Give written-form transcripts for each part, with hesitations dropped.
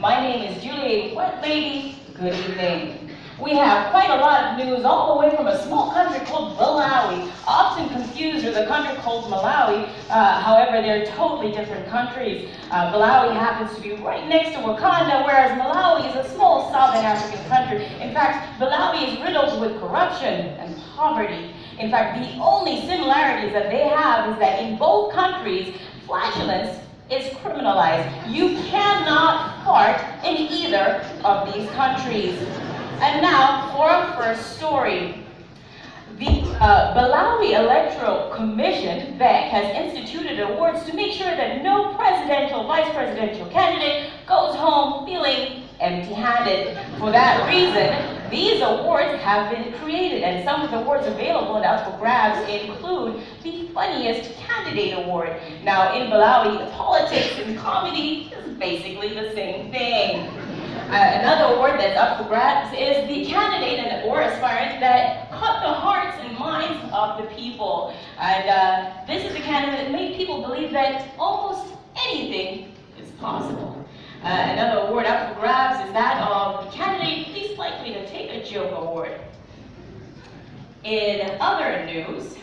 My name is Julie. What lady? Good evening. We have quite a lot of news all the way from a small country called Malawi, often confused with a country called Malawi. However, they're totally different countries. Malawi happens to be right next to Wakanda, whereas Malawi is a small Southern African country. In fact, Malawi is riddled with corruption and poverty. In fact, the only similarities that they have is that in both countries, flatulence is criminalized. You cannot fart in either of these countries. And now for our first story. The Malawi Electoral Commission, BEC, has instituted awards to make sure that no presidential, vice presidential candidate goes home feeling empty-handed. For that reason, these awards have been created, and some of the awards available and up for grabs include the Funniest Candidate Award. Now, in Malawi, politics and comedy is basically the same thing. Another award that's up for grabs is the candidate or aspirant that caught the hearts and minds of the people. And this is the candidate that made people believe that almost anything is possible. Another award up for grabs is that of the candidate least likely to take a joke award. In other news,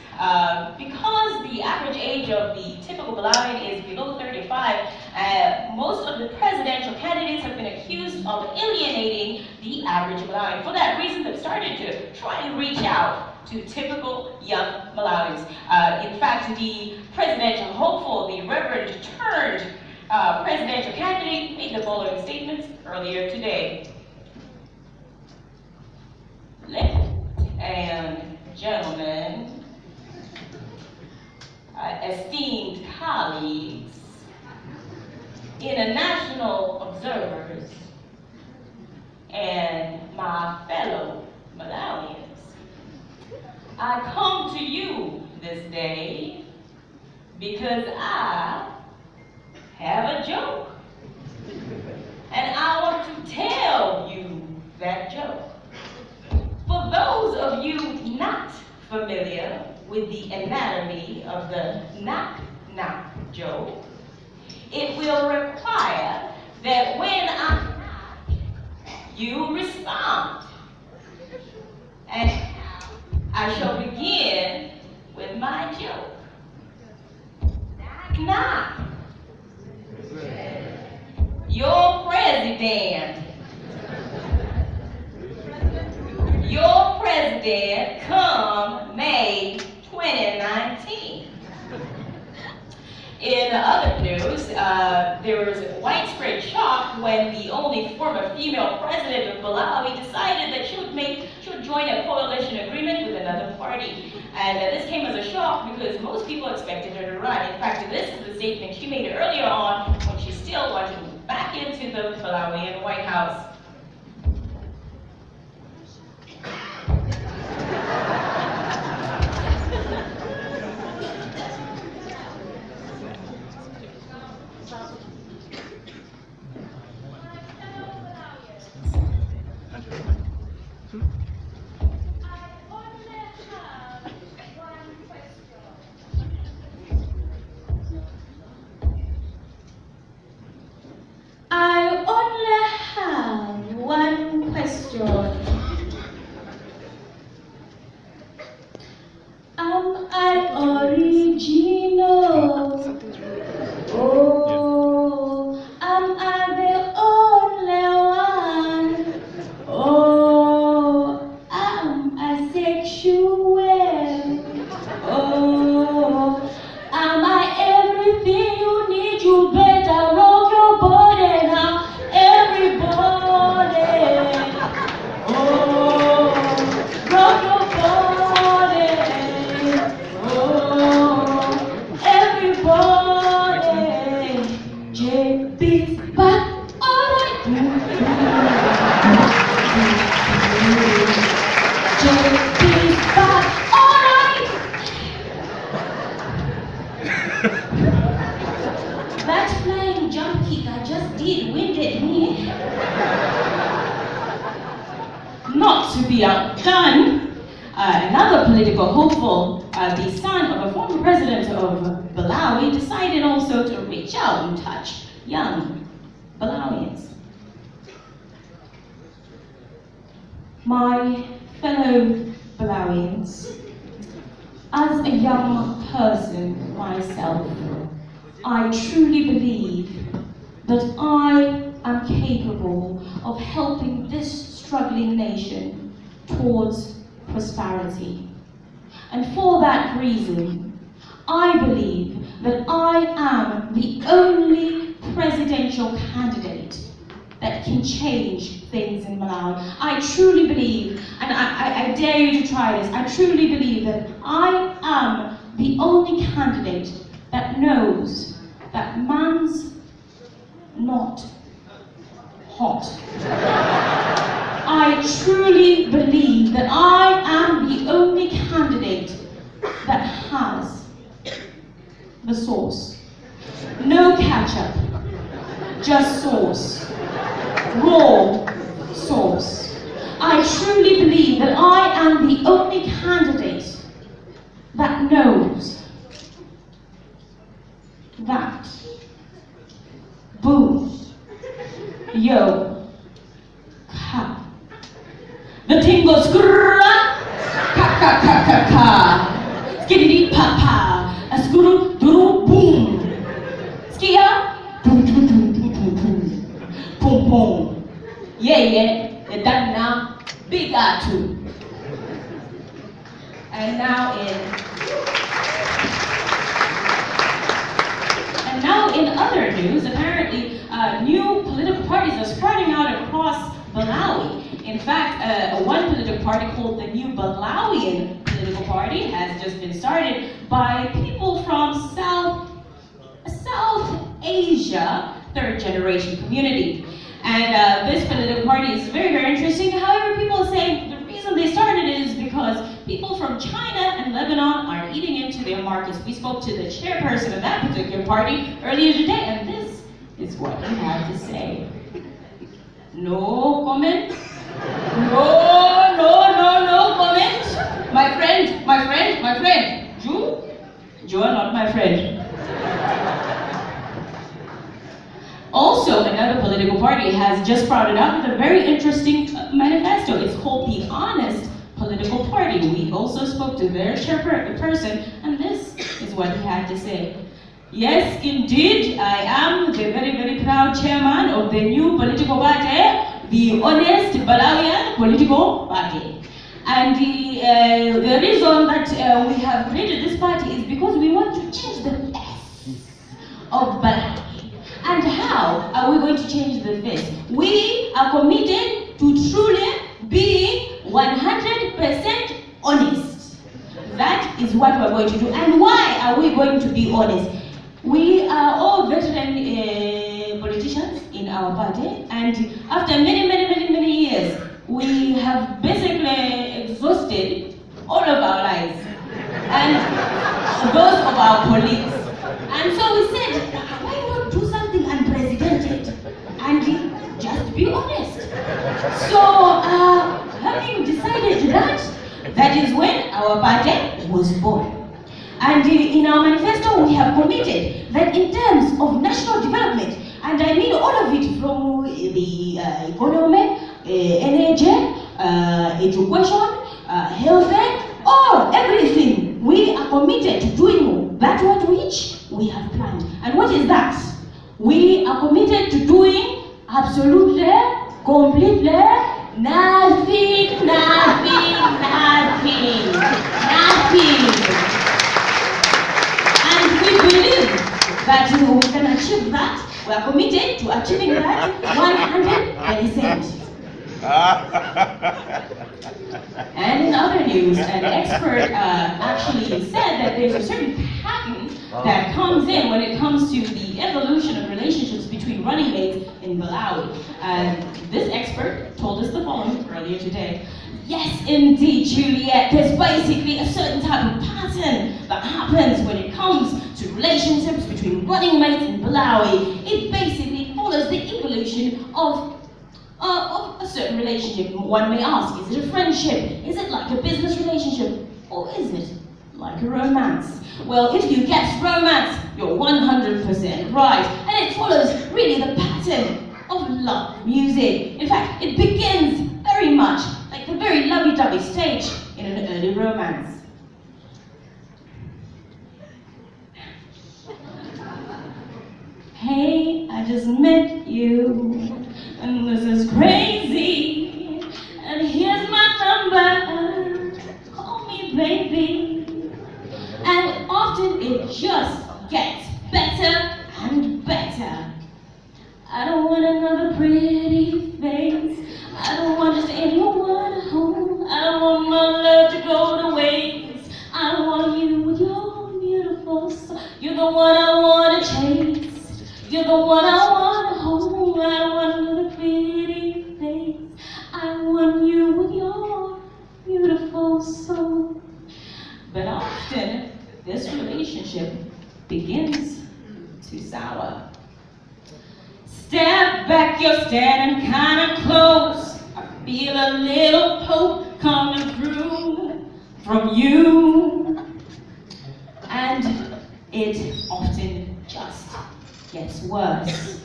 because the average age of the typical Malawian is below 35, most of the presidential candidates have been accused of alienating the average Malawian. For that reason, they've started to try and reach out to typical young Malawians. In fact, the presidential hopeful, the Reverend turned presidential candidate, made the following statements earlier today. Ladies and gentlemen, esteemed colleagues, international observers, and my fellow Malawians, I come to you this day because I have a joke, and I want to tell you that joke. For those of you not familiar with the anatomy of the knock-knock joke, it will require that when I knock, you respond. And I shall begin with my joke. Knock, knock. Your president. Your president come May 2019. In other news, there was widespread shock when the only former female president of Malawi decided that she would join a coalition agreement with another party. And this came as a shock because most people expected her to run. In fact, this is the statement she made earlier on when she still wanted to move back into the Malawian White House. I only have one question. Am I original? Oh, am I the only one? Oh, am I sexual? Oh, am I everything you need? You better rock your body now, everybody. Oh, rock your body. Oh, everybody. JB's back, alright. JB's back, alright. That flying jump kick I just did winded me. Not to be outdone, another political hopeful, the son of a former president of Malawi, decided also to reach out and touch young Malawians. My fellow Malawians, as a young person myself, I truly believe that I am capable of helping this struggling nation towards prosperity. And for that reason, I believe that I am the only presidential candidate that can change things in Malawi. I truly believe, and I dare you to try this, I truly believe that I am the only candidate that knows that man's not hot. I truly believe that I am the only candidate that has the sauce. No ketchup, just sauce. Raw sauce. I truly believe that I am the only candidate that knows that boom, yo, ka. The thing goes grrrr, ka ka ka ka ka, skiddy pa pa, a skuru duru boom, skia, boom boom boom boom boom boom, boom boom, yeah, the done now, big R2. And now in other news, apparently new political parties are sprouting out across Malawi. In fact, one political party called the New Malawian Political Party has just been started by people from South Asia, third generation community. And this political party is very, very interesting. However, people say the reason they started it is because people from China and Lebanon are eating into their markets. We spoke to the chairperson of that particular party earlier today, and this is what he had to say. No comment? No comment? My friend. You are not my friend. Also, another political party has just sprouted up with a very interesting manifesto. It's called the Honest Political Party. We also spoke to their chairperson, and this is what he had to say. Yes, indeed, I am the very, very proud chairman of the new political party, the Honest Malawian Political Party. And the reason that we have created this party is because we want to change the face of Malawi. And how are we going to change the face? We are committed to truly being 100% honest. That is what we're going to do. And why are we going to be honest? We are all veteran politicians in our party, and after many years, we have basically exhausted all of our lives and those of our colleagues. And so we said, why not do something unprecedented and just be honest? So, having decided that is when our party was born. And in our manifesto, we have committed that in terms of national development, and I mean all of it from the economy, energy, education, health, or everything, we are committed to doing that which we have planned. And what is that? We are committed to doing absolutely, completely nothing. And we believe that we can achieve that. We are committed to achieving that 100%. And in other news, an expert actually said that there's a certain pattern that comes in when it comes to the evolution of relationships between running mates in Malawi. And this expert told us the following earlier today. Yes, indeed, Juliet, there's basically a certain type of pattern that happens when it comes to relationships between running mates in Malawi. It basically follows the evolution of a certain relationship. One may ask, is it a friendship? Is it like a business relationship? Or is it like a romance? Well, if you guess romance, you're 100% right. And it follows really the pattern of love music. In fact, it begins very very much like the very lovey-dovey stage in an early romance. Hey, I just met you, and this is crazy, and here's my number, call me baby. And often it just gets better and better. I don't want another pretty face, I don't want just anyone at home, I don't want my love to go to waste. I want you with your beautiful soul. You're the one I want to chase. You're the one I want to hold. I don't want another pretty face. I want you with your beautiful soul. But often, this relationship begins to sour. Step back, you're standing kind of close. I feel a little poke coming through from you. And it often just gets worse.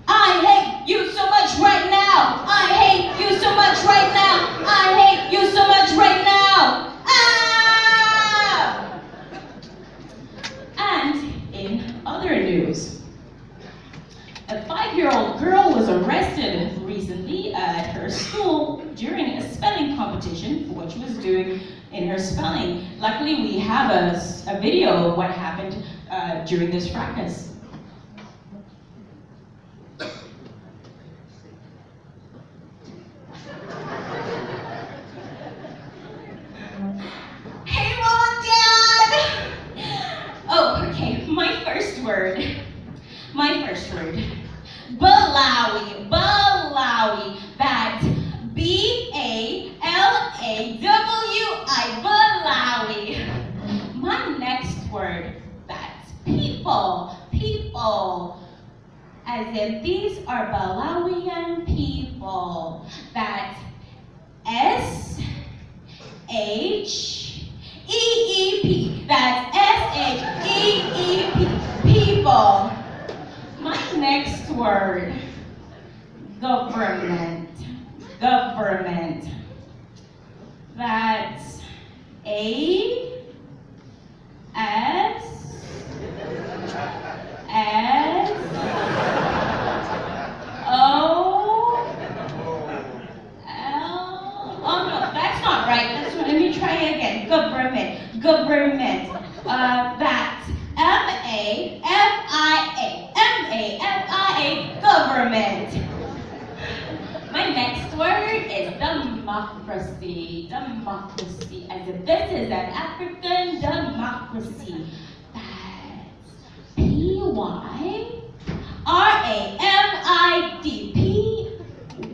I hate you so much right now. I hate you so much right now. I hate you so much right now. Ah! And in other news, a 5-year-old girl was arrested recently at her school during a spelling competition for what she was doing in her spelling. Luckily, we have a video of what happened during this fracas. Hey, Mom and Dad! Oh, okay, my first word. Malawi, Malawi, that's B-A-L-A-W-I, Malawi. My next word, that's people, people. As if these are Malawian people. That's S-H-E-E-P. That's S-H-E-E-P, people. My next word, government, government. That's A-S-S-O-L. Oh no, that's not right. Let me try again. Government, government. That's M-A-F-I-A. M-A-F-I-A, government. My next word is democracy. Democracy. As if this is an African democracy. That's P-Y-R-A-M-I-D. P-Y-R-A-M-I-D.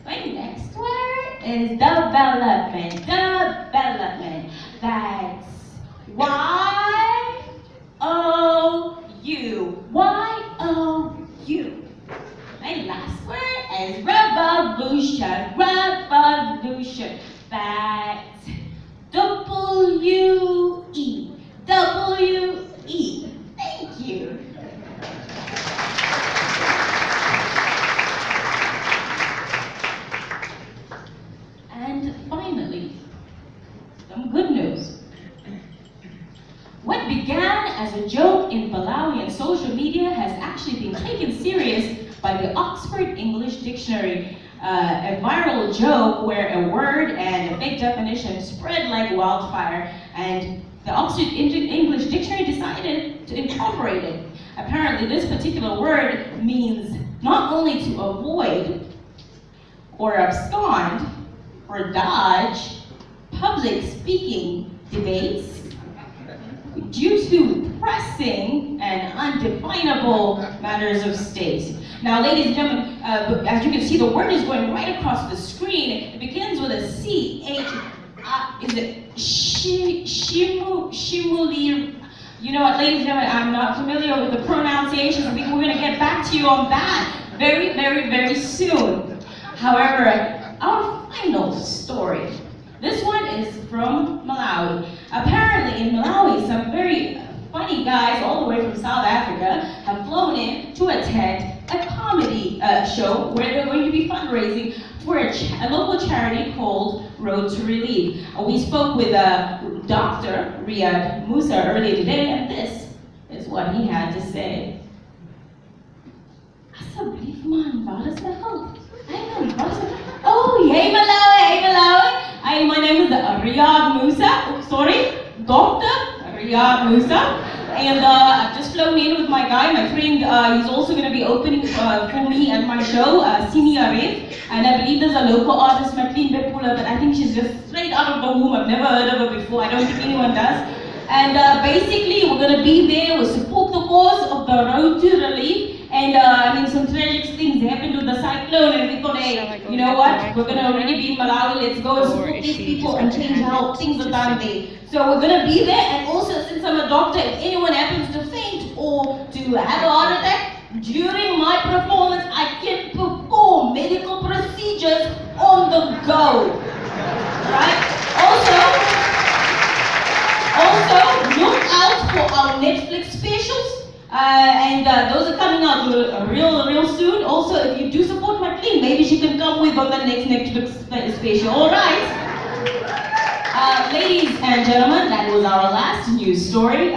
My next word is development. Development. That's Y-O-U. Y-O-U. My last word is revolution. Revolution. That's W-E. W-E. Thank you. And finally, some good news. What began as a joke in Malawi and social media has actually been taken serious by the Oxford English Dictionary. A viral joke where a word and a fake definition spread like wildfire, and the Oxford English Dictionary decided to incorporate it. Apparently, this particular word means not only to avoid or abscond or dodge public speaking debates due to pressing and undefinable matters of state. Now, ladies and gentlemen, as you can see, the word is going right across the screen. It begins with a C-H, is it Shimuli? You know what, ladies and gentlemen, I'm not familiar with the pronunciations. I think we're going to get back to you on that very, very, very soon. However, our final story. This one is from Malawi. Apparently in Malawi, some very funny guys all the way from South Africa have flown in to attend a show where they're going to be fundraising for a local charity called Road to Relief. We spoke with Dr. Riaad Mussa earlier today, and this is what he had to say. Oh, hey Malawi, hey Malawi. Hi, my name is Riaad Mussa. Dr. Riaad Mussa. And I've just flown in with my guy, my friend. He's also going to be opening for me at my show, Simmi Areff. And I believe there's a local artist, Maclean, but I think she's just straight out of the womb. I've never heard of her before. I don't think anyone does. And basically, we're going to be there. We'll support the cause of the Road to Relief. And I mean, some tragic things happened with the cyclone, and we thought, hey, you know what? We're going to already be in Malawi. Let's go and support these people and change how things are done there. So we're going to be there. And also, since I'm a doctor, if anyone happens to faint or to have a heart attack, during my performance, I can perform medical procedures on the go. Right? Also, look out for our Netflix specials. And those are coming out real soon. Also, if you do support Maclean, maybe she can come with on the next Netflix special. All right. Ladies and gentlemen, that was our last news story.